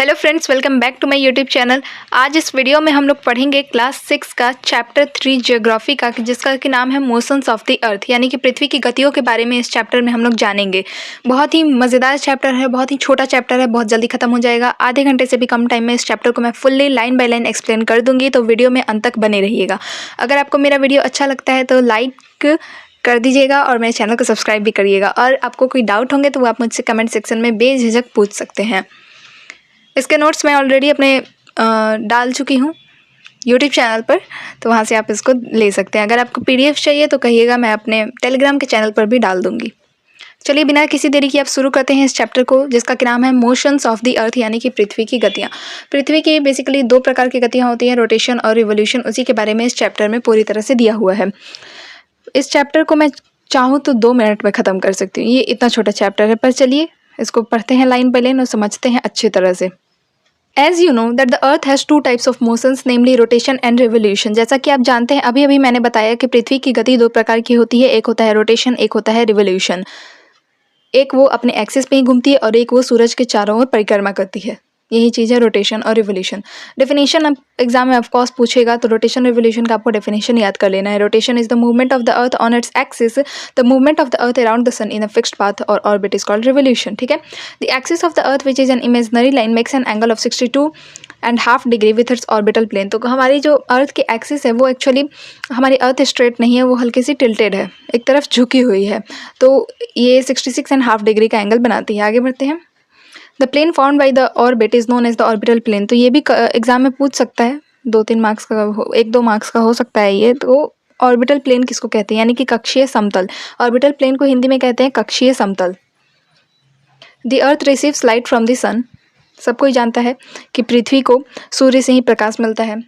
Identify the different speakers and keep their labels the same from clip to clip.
Speaker 1: Hello friends, welcome back to my YouTube channel. आज इस video में हम लोग पढ़ेंगे क्लास 6 का चैप्टर 3 जियोग्राफी का, जिसका कि नाम है मोशंस ऑफ द अर्थ, यानी कि पृथ्वी की गतियों के बारे में इस चैप्टर में हम लोग जानेंगे। बहुत ही मज़ेदार चैप्टर है, बहुत ही छोटा चैप्टर है, बहुत जल्दी खत्म हो जाएगा। आधे घंटे से भी कम टाइम में इस चैप्टर को मैं fully line by line explain कर दूंगी, तो वीडियो में अंत तक बने रहिएगा। अगर आपको मेरा वीडियो अच्छा लगता है तो लाइक कर दीजिएगा और मेरे चैनल को सब्सक्राइब भी करिएगा। और आपको कोई डाउट होंगे तो वो आप मुझसे कमेंट सेक्शन में बेझिझक पूछ सकते हैं। इसके नोट्स मैं ऑलरेडी अपने डाल चुकी हूँ यूट्यूब चैनल पर, तो वहाँ से आप इसको ले सकते हैं। अगर आपको पीडीएफ चाहिए तो कहिएगा, मैं अपने टेलीग्राम के चैनल पर भी डाल दूँगी। चलिए बिना किसी देरी के आप शुरू करते हैं इस चैप्टर को, जिसका कि नाम है मोशंस ऑफ द अर्थ, यानी कि पृथ्वी की गतियाँ। पृथ्वी की बेसिकली दो प्रकार की गतियाँ होती हैं, रोटेशन और रिवोल्यूशन। उसी के बारे में इस चैप्टर में पूरी तरह से दिया हुआ है। इस चैप्टर को मैं चाहूँ तो 2 मिनट में ख़त्म कर सकती हूँ, ये इतना छोटा चैप्टर है। पर चलिए इसको पढ़ते हैं लाइन बाय लाइन और समझते हैं अच्छी तरह से। As you know that the earth has 2 types of motions, namely rotation and revolution। जैसा कि आप जानते हैं, अभी अभी मैंने बताया कि पृथ्वी की गति 2 प्रकार की होती है, एक होता है रोटेशन, एक होता है रिवोल्यूशन। एक वो अपने एक्सिस पे ही घूमती है और एक वो सूरज के चारों ओर परिक्रमा करती है। यही चीज़ है रोटेशन और रिवोल्यूशन। डेफिनेशन अब एग्जाम में ऑफकोर्स पूछेगा, तो रोटेशन रिवोल्यूशन का आपको डेफिनेशन याद कर लेना है। Rotation is the movement of the earth on its axis, the movement of the earth around the sun in a fixed path और ऑर्बिट इज कॉल्ड रिवोल्यूशन। ठीक है। The axis of the earth which is an imaginary line makes an angle of 62.5 degree with its orbital plane. तो हमारी जो अर्थ की axis है वो actually हमारी अर्थ स्ट्रेट नहीं है, वो हल्की सी टिल्टेड है, एक तरफ झुकी हुई है। तो ये 66.5 डिग्री का एंगल बनाती है। आगे बढ़ते हैं। The plane found by the orbit is known as the orbital plane. तो ये भी एग्जाम में पूछ सकता है, 2-3 मार्क्स का, 1-2 मार्क्स का हो सकता है ये। तो ऑर्बिटल प्लेन किसको कहते हैं, यानी कि कक्षीय समतल। ऑर्बिटल प्लेन को हिंदी में कहते हैं कक्षीय समतल। The earth receives light from the sun. सब कोई जानता है कि पृथ्वी को सूर्य से ही प्रकाश मिलता है।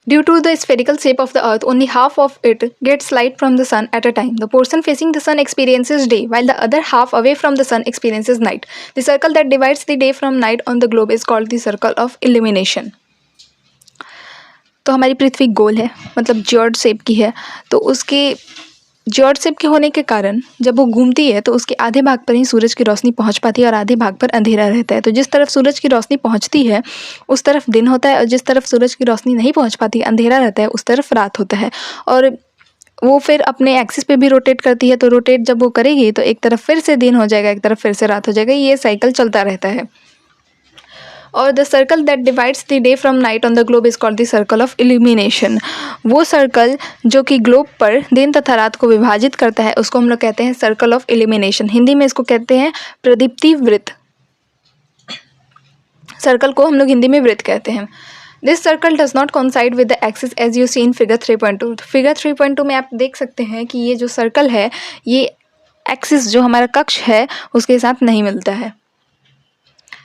Speaker 1: Due to the spherical shape of the earth, only half of it gets light from the sun at a time. The portion facing the sun experiences day, while the other half away from the sun experiences night. The circle that divides the day from night on the globe is called the circle of illumination. तो हमारी पृथ्वी गोल है, मतलब geoid shape की है। तो उसके geoid shape के होने के कारण जब वो घूमती है तो उसके आधे भाग पर ही सूरज की रोशनी पहुंच पाती है और आधे भाग पर अंधेरा रहता है। तो जिस तरफ सूरज की रोशनी पहुंचती है उस तरफ दिन होता है, और जिस तरफ सूरज की रोशनी नहीं पहुंच पाती, अंधेरा रहता है, उस तरफ रात होता है। और वो फिर अपने एक्सिस पे भी रोटेट करती है। तो रोटेट जब वो करेगी तो एक तरफ फिर से दिन हो जाएगा, एक तरफ फिर से रात हो जाएगा। ये साइकिल चलता रहता है। और the circle that divides the day from night on the globe is called the circle of illumination. वो सर्कल जो कि ग्लोब पर दिन तथा रात को विभाजित करता है उसको हम लोग कहते हैं सर्कल ऑफ इल्यूमिनेशन। हिंदी में इसको कहते हैं प्रदीप्ति वृत्त। सर्कल को हम लोग हिंदी में वृत्त कहते हैं। This circle does not coincide with the axis as you see in figure 3.2। Figure 3.2 में आप देख सकते हैं कि ये जो सर्कल है ये एक्सिस जो हमारा कक्ष है उसके साथ नहीं मिलता है।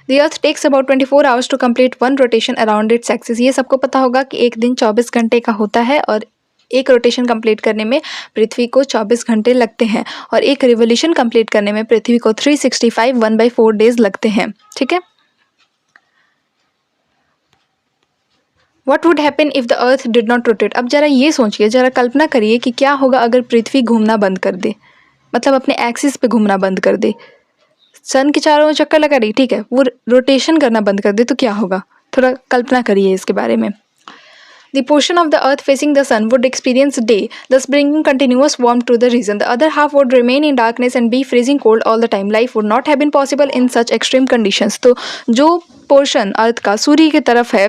Speaker 1: The Earth takes about 24 hours to complete one rotation around its axis। ये सबको पता होगा कि एक दिन 24 घंटे का होता है और एक रोटेशन कंप्लीट करने में पृथ्वी को 24 घंटे लगते हैं, और एक रिवोल्यूशन कंप्लीट करने में पृथ्वी को 365 1/4 डेज लगते हैं। ठीक है। What would happen if the Earth did not rotate? अब जरा ये सोचिए, जरा कल्पना करिए कि क्या होगा अगर पृथ्वी घूमना बंद कर दे, मतलब अपने एक्सिस पे घूमना बंद कर दे। सन के चारों ओर चक्कर लगा रही, ठीक है, वो रोटेशन करना बंद कर दे तो क्या होगा, थोड़ा कल्पना करिए इसके बारे में। The portion of the earth facing the sun would experience day, thus bringing continuous warmth to the region. The other half would remain in darkness and be freezing cold all the time. Life would not have been possible in such extreme conditions. तो जो portion अर्थ का सूर्य की तरफ है,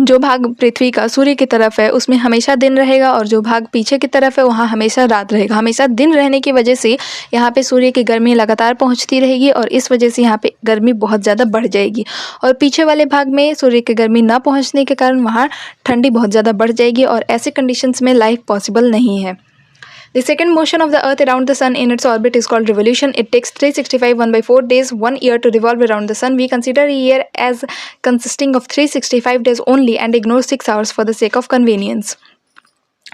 Speaker 1: जो भाग पृथ्वी का सूर्य की तरफ है उसमें हमेशा दिन रहेगा, और जो भाग पीछे की तरफ है वहाँ हमेशा रात रहेगा। हमेशा दिन रहने की वजह से यहाँ पे सूर्य की गर्मी लगातार पहुँचती रहेगी, और इस वजह से यहाँ पे गर्मी बहुत ज़्यादा बढ़ जाएगी। और पीछे वाले भाग में सूर्य की गर्मी ना पहुँचने के कारण वहाँ ठंडी बहुत ज़्यादा बढ़ जाएगी, और ऐसे कंडीशंस में लाइफ पॉसिबल नहीं है। The second motion of the earth around the sun in its orbit is called revolution. It takes 365 1/4 days, 1 year to revolve around the sun. We consider a year as consisting of 365 days only and ignore 6 hours for the sake of convenience.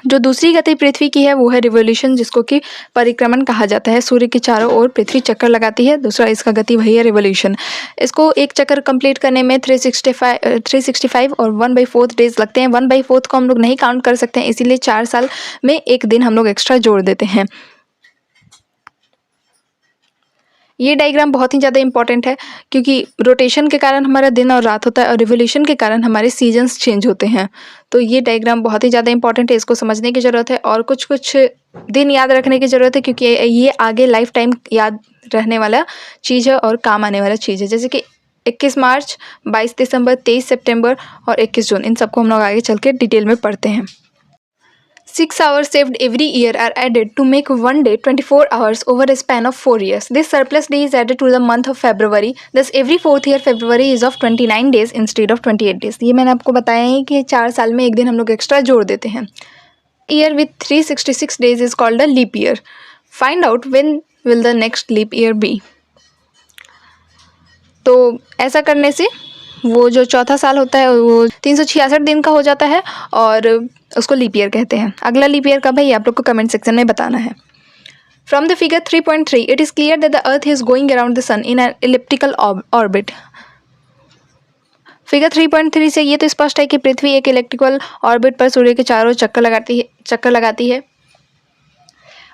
Speaker 1: जो दूसरी गति पृथ्वी की है वो है revolution, जिसको कि परिक्रमण कहा जाता है। सूर्य के चारों ओर पृथ्वी चक्कर लगाती है। दूसरा इसका गति वही है रिवोल्यूशन। इसको एक चक्कर कंप्लीट करने में 365 और 1/4 डेज लगते हैं। 1/4 को हम लोग नहीं काउंट कर सकते हैं, इसीलिए 4 साल में एक दिन हम लोग एक्स्ट्रा जोड़ देते हैं। ये डायग्राम बहुत ही ज़्यादा इंपॉर्टेंट है क्योंकि रोटेशन के कारण हमारा दिन और रात होता है और रिवोल्यूशन के कारण हमारे सीजन्स चेंज होते हैं। तो ये डायग्राम बहुत ही ज़्यादा इंपॉर्टेंट है, इसको समझने की ज़रूरत है और कुछ कुछ दिन याद रखने की ज़रूरत है क्योंकि ये आगे लाइफ टाइम याद रहने वाला चीज़ है और काम आने वाला चीज़ है। जैसे कि 21 मार्च, 22 दिसंबर, 23 सितंबर और 21 जून, इन सबको हम लोग आगे चल के डिटेल में पढ़ते हैं। 6 hours saved every year are added to make one day 24 hours over a span of 4 years. This surplus day is added to the month of February. Thus, every fourth year February is of 29 days instead of 28 days. ये मैंने आपको बताया है कि 4 साल में एक दिन हम लोग एक्स्ट्रा जोड़ देते हैं। Year with 366 days is called a leap year. Find out when will the next leap year be. तो ऐसा करने से वो जो चौथा साल होता है वो 366 दिन का हो जाता है और उसको लीप ईयर कहते हैं। अगला लीप ईयर कब है ये आप लोग को कमेंट सेक्शन में बताना है। From the figure 3.3 it is clear that the earth is going around the sun in an elliptical orbit. Figure 3.3 से ये तो स्पष्ट है कि पृथ्वी एक इलेक्ट्रिकल ऑर्बिट पर सूर्य के चारों चक्कर लगाती है।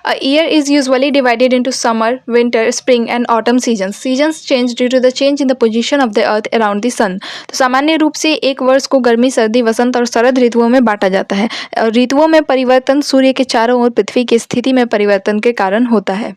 Speaker 1: A year is usually divided into summer, winter, spring and autumn seasons. Seasons change due to the change in the position of the earth around the sun. तो सामान्य रूप से एक वर्ष को गर्मी, सर्दी, वसंत और शरद ऋतुओं में बांटा जाता है और ऋतुओं में परिवर्तन सूर्य के चारों ओर पृथ्वी की स्थिति में परिवर्तन के कारण होता है।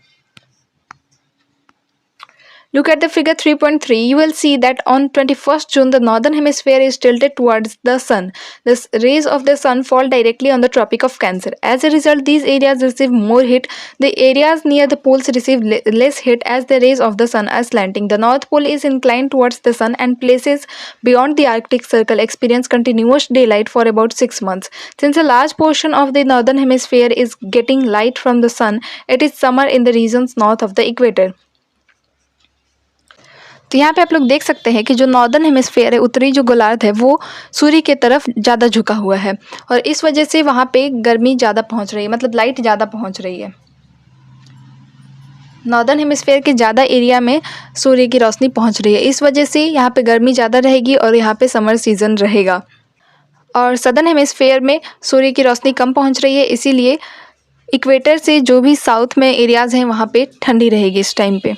Speaker 1: Look at the figure 3.3. You will see that on 21st June, the northern hemisphere is tilted towards the sun. The rays of the sun fall directly on the Tropic of Cancer. As a result, these areas receive more heat. The areas near the poles receive less heat as the rays of the sun are slanting. The North Pole is inclined towards the sun and places beyond the Arctic Circle experience continuous daylight for about 6 months. Since a large portion of the northern hemisphere is getting light from the sun, it is summer in the regions north of the equator. तो यहाँ पे आप लोग देख सकते हैं कि जो नॉर्दर्न हेमिस्फीयर है, उत्तरी जो गोलार्ध है, वो सूर्य की तरफ ज़्यादा झुका हुआ है और इस वजह से वहाँ पे गर्मी ज़्यादा पहुँच रही है, मतलब लाइट ज़्यादा पहुँच रही है। नॉर्दर्न हेमिस्फीयर के ज़्यादा एरिया में सूर्य की रोशनी पहुँच रही है, इस वजह से यहाँ पे गर्मी ज़्यादा रहेगी और यहाँ पे समर सीज़न रहेगा। और सदर्न हेमिस्फीयर में सूर्य की रोशनी कम पहुँच रही है, इसीलिए इक्वेटर से जो भी साउथ में एरियाज़ हैं वहाँ पे ठंडी रहेगी इस टाइम पे।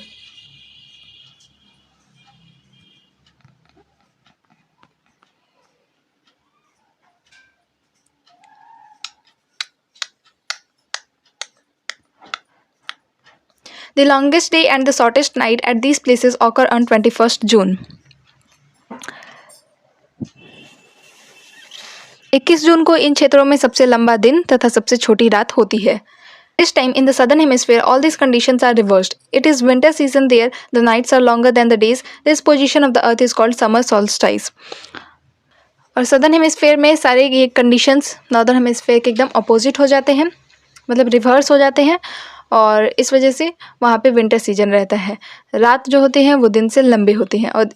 Speaker 1: The longest day and the shortest night at these places occur on 21st June. 21 जून को इन क्षेत्रों में सबसे लंबा दिन तथा सबसे छोटी रात होती है। This time in the southern hemisphere, all these conditions are reversed. It is winter season there. The nights are longer than the days. This position of the earth is called summer solstice. और southern hemisphere में सारे ये conditions northern hemisphere के एकदम opposite हो जाते हैं, मतलब रिवर्स हो जाते हैं और इस वजह से वहाँ पे विंटर सीजन रहता है। रात जो होती हैं वो दिन से लंबी होती हैं और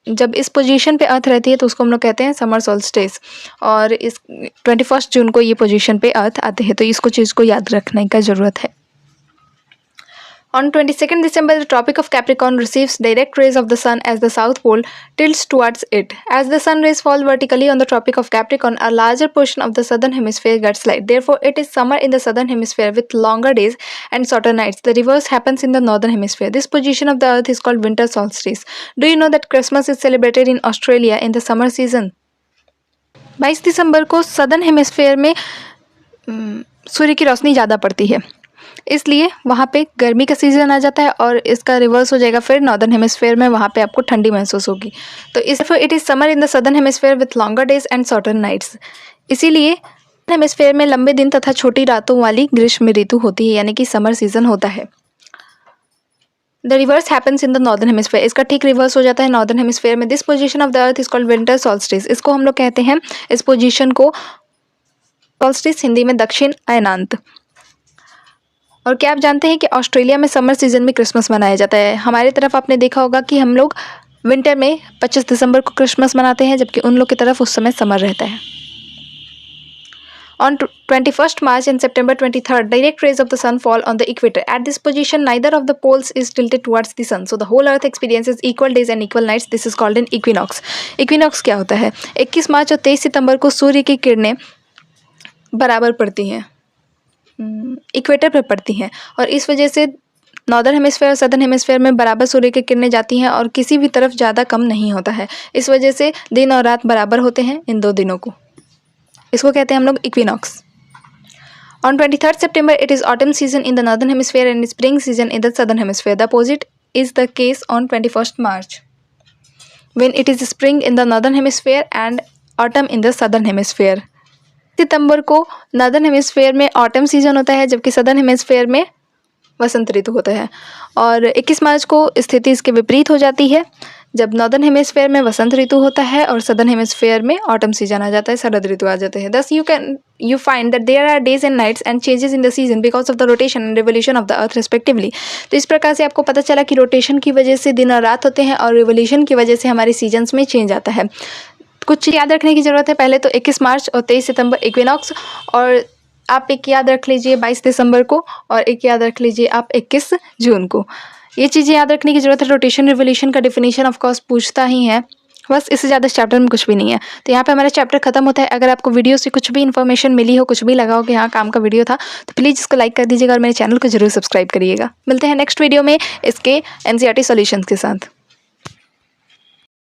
Speaker 1: जब इस पोजीशन पे अर्थ रहती है तो उसको हम लोग कहते हैं समर सोल्स्टिस और इस 21 जून को ये पोजीशन पे अर्थ आते हैं, तो इसको चीज़ को याद रखने का ज़रूरत है। On 22nd December, the Tropic of Capricorn receives direct rays of the sun as the South Pole tilts towards it. As the sun rays fall vertically on the Tropic of Capricorn, a larger portion of the southern hemisphere gets light. Therefore, it is summer in the southern hemisphere with longer days and shorter nights. The reverse happens in the northern hemisphere. This position of the earth is called winter solstice. Do you know that Christmas is celebrated in Australia in the summer season? 22 दिसंबर को southern hemisphere में सूर्य की रोशनी ज़्यादा पड़ती है, इसलिए वहाँ पे गर्मी का सीज़न आ जाता है और इसका रिवर्स हो जाएगा फिर नॉर्दर्न हेमिस्फेयर में, वहाँ पे आपको ठंडी महसूस होगी। तो इस it is summer in the southern hemisphere with longer days and shorter nights. इसीलिए हेमिस्फेयर में लंबे दिन तथा छोटी रातों वाली ग्रीष्म ऋतु होती है, यानी कि समर सीजन होता है। The reverse happens in the northern hemisphere, इसका ठीक रिवर्स हो जाता है नॉर्दर्न हेमिस्फेयर में। This position of the earth is called winter solstice. इसको हम लोग कहते हैं, इस पोजीशन को सॉल्स्टिस, हिंदी में दक्षिण अयनांत। और क्या आप जानते हैं कि ऑस्ट्रेलिया में समर सीजन में क्रिसमस मनाया जाता है? हमारी तरफ आपने देखा होगा कि हम लोग विंटर में 25 दिसंबर को क्रिसमस मनाते हैं, जबकि उन लोग की तरफ उस समय समर रहता है। On 21st March and September 23rd, direct rays of the sun fall on the equator. At this position, neither of the poles is tilted towards the sun, so the whole Earth experiences equal days and equal nights. This is called an equinox. Equinox क्या होता है? 21 मार्च और 23 सितंबर को सूर्य की किरणें बराबर पड़ती हैं, इक्वेटर पर पड़ती हैं और इस वजह से नॉर्दर्न हेमिस्फेयर और सदर्न हेमिस्फेयर में बराबर सूर्य की किरणें जाती हैं और किसी भी तरफ ज़्यादा कम नहीं होता है। इस वजह से दिन और रात बराबर होते हैं इन दो दिनों को। इसको कहते हैं हम लोग equinox. On 23rd September, it is autumn season in the northern hemisphere and spring season in the southern hemisphere. The opposite is the case on 21st March, when it is spring in the northern hemisphere and autumn in the southern hemisphere. सितंबर को northern hemisphere में autumn season होता है जबकि southern hemisphere में वसंत ऋतु होता है, और 21 मार्च को स्थिति इसके विपरीत हो जाती है जब नॉर्दर्न हेमिस्फेयर में वसंत ऋतु होता है और सदर्न हेमिस्फेयर में ऑटम सीजन आ जाता है, शरद ऋतु आ जाते हैं। Thus you find that there are days and nights and changes in the season because of the rotation and revolution of the earth respectively. तो इस प्रकार से आपको पता चला कि रोटेशन की वजह से दिन और रात होते हैं और रिवोल्यूशन की वजह से हमारे सीजन्स में चेंज आता है। कुछ याद रखने की ज़रूरत है। पहले तो 21 मार्च और 23 सितंबर इक्विनॉक्स, और आप एक याद रख लीजिए 22 दिसंबर को, और एक याद रख लीजिए आप 21 जून को। ये चीज़ें याद रखने की ज़रूरत है। रोटेशन रिवोल्यूशन का डेफिनेशन ऑफ कोर्स पूछता ही है, बस इससे ज़्यादा इस चैप्टर में कुछ भी नहीं है। तो यहाँ पे हमारा चैप्टर खत्म होता है। अगर आपको वीडियो से कुछ भी इन्फॉर्मेशन मिली हो, कुछ भी लगा हो कि हाँ काम का वीडियो था, तो प्लीज़ इसको लाइक कर दीजिएगा और मेरे चैनल को जरूर सब्सक्राइब करिएगा। मिलते हैं नेक्स्ट वीडियो में इसके NCERT सॉल्यूशंस के साथ।